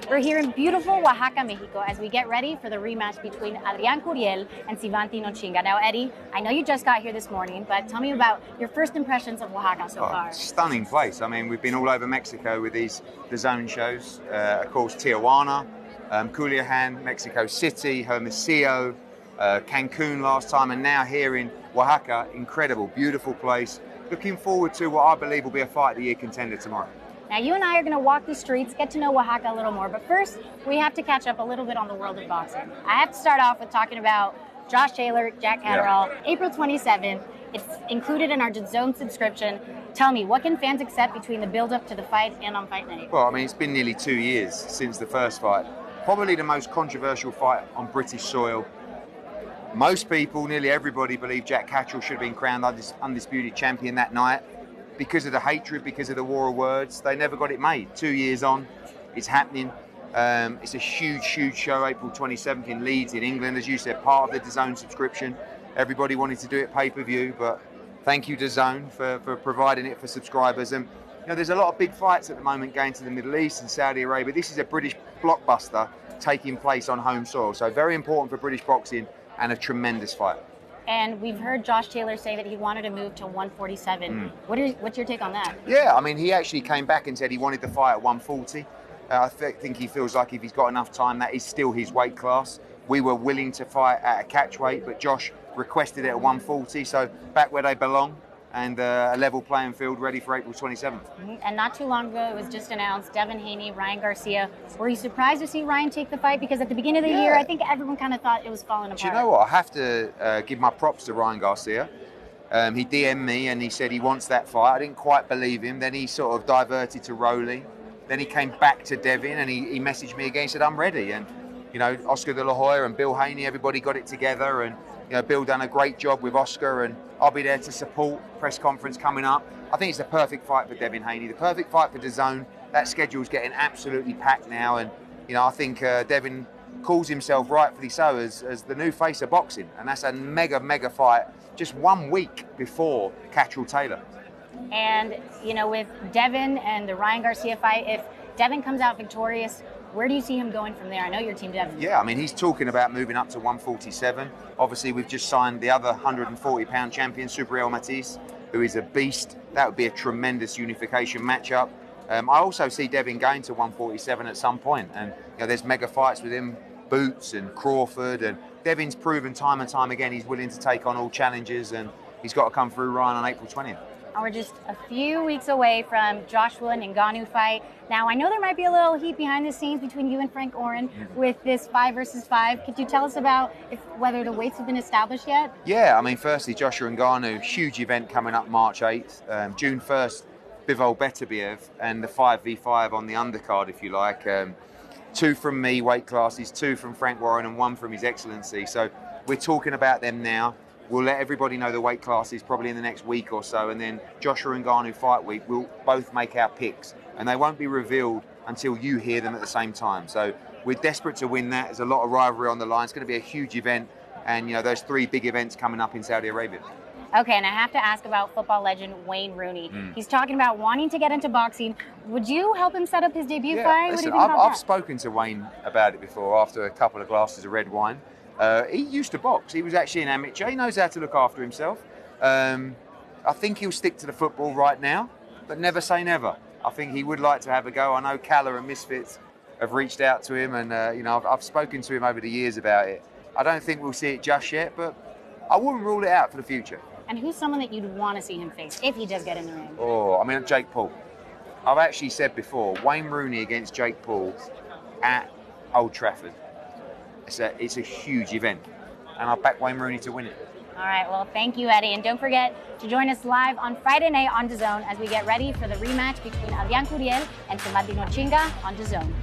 We're here in beautiful Oaxaca, Mexico, as we get ready for the rematch between Adrián Curiel and Sivanti Nochinga. Now, Eddie, I know you just got here this morning, but tell me about your first impressions of Oaxaca so far. Stunning place. I mean, we've been all over Mexico with these DAZN shows. Of course, Tijuana, Culiacan, Mexico City, Hermosillo, Cancun last time, and now here in Oaxaca. Incredible, beautiful place. Looking forward to what I believe will be a Fight of the Year contender tomorrow. Now, you and I are going to walk the streets, get to know Oaxaca a little more, but first, we have to catch up a little bit on the world of boxing. I have to start off with talking about Josh Taylor, Jack Catterall, April 27th. It's included in our DAZN subscription. Tell me, what can fans accept between the build-up to the fight and on fight night? Well, I mean, it's been nearly 2 years since the first fight. Probably the most controversial fight on British soil. Most people, nearly everybody, believe Jack Catterall should have been crowned undisputed champion that night. Because of the hatred, because of the war of words, they never got it made. 2 years on, it's happening. It's a huge, huge show, April 27th in Leeds, in England. As you said, part of the DAZN subscription. Everybody wanted to do it pay-per-view, but thank you, DAZN, for providing it for subscribers. And you know, there's a lot of big fights at the moment going to the Middle East and Saudi Arabia. This is a British blockbuster taking place on home soil. So very important for British boxing and a tremendous fight. And we've heard Josh Taylor say that he wanted to move to 147. What's your take on that? Yeah, I mean, he actually came back and said he wanted to fight at 140. I think he feels like if he's got enough time, that is still his weight class. We were willing to fight at a catch weight, but Josh requested it at 140, so back where they belong, and a level playing field ready for April 27th. And not too long ago, it was just announced, Devin Haney, Ryan Garcia. Were you surprised to see Ryan take the fight? Because at the beginning of the year, I think everyone kind of thought it was falling apart. Do you know what? I have to give my props to Ryan Garcia. He DM'd me and he said he wants that fight. I didn't quite believe him. Then he sort of diverted to Rooney. Then he came back to Devin and he messaged me again and said, I'm ready. And, you know, Oscar De La Hoya and Bill Haney, everybody got it together. And, you know, Bill done a great job with Oscar, and I'll be there to support. Press conference coming up. I think it's the perfect fight for Devin Haney, the perfect fight for DAZN. That schedule's getting absolutely packed now, and you know, I think Devin calls himself rightfully so as the new face of boxing, and that's a mega fight just 1 week before Catterall Taylor. And you know, with Devin and the Ryan Garcia fight, if Devin comes out victorious, where do you see him going from there? I know your team, Devin. Yeah, I mean, he's talking about moving up to 147. Obviously, we've just signed the other 140-pound champion, Subriel Matiz, who is a beast. That would be a tremendous unification matchup. I also see Devin going to 147 at some point. And you know, there's mega fights with him, Boots and Crawford. And Devin's proven time and time again he's willing to take on all challenges, and he's got to come through Ryan on April 20th. And we're just a few weeks away from Joshua and Ngannou fight. Now, I know there might be a little heat behind the scenes between you and Frank Warren with this 5 versus 5. Could you tell us about whether the weights have been established yet? Yeah, I mean, firstly, Joshua Ngannou, huge event coming up March 8th. June 1st, Bivol Beterbiev, and the 5v5 on the undercard, if you like. 2 from me, weight classes, 2 from Frank Warren, and 1 from His Excellency. So we're talking about them now. We'll let everybody know the weight classes probably in the next week or so, and then Joshua and Ngannou fight week, we'll both make our picks, and they won't be revealed until you hear them at the same time. So we're desperate to win that. There's a lot of rivalry on the line. It's going to be a huge event, and you know, those 3 big events coming up in Saudi Arabia. Okay, and I have to ask about football legend Wayne Rooney. He's talking about wanting to get into boxing. Would you help him set up his debut fight? Listen, what do you think about I've that? Spoken to Wayne about it before after a couple of glasses of red wine. He used to box. He was actually an amateur. He knows how to look after himself. I think he'll stick to the football right now, but never say never. I think he would like to have a go. I know Calla and Misfits have reached out to him, and you know, I've spoken to him over the years about it. I don't think we'll see it just yet, but I wouldn't rule it out for the future. And who's someone that you'd want to see him face if he does get in the ring? Oh, I mean, Jake Paul. I've actually said before, Wayne Rooney against Jake Paul at Old Trafford. It's a huge event, and I'll back Wayne Rooney to win it. All right, well, thank you, Eddie. And don't forget to join us live on Friday night on DAZN as we get ready for the rematch between Adrián Curiel and Sivanti Nochinga on DAZN.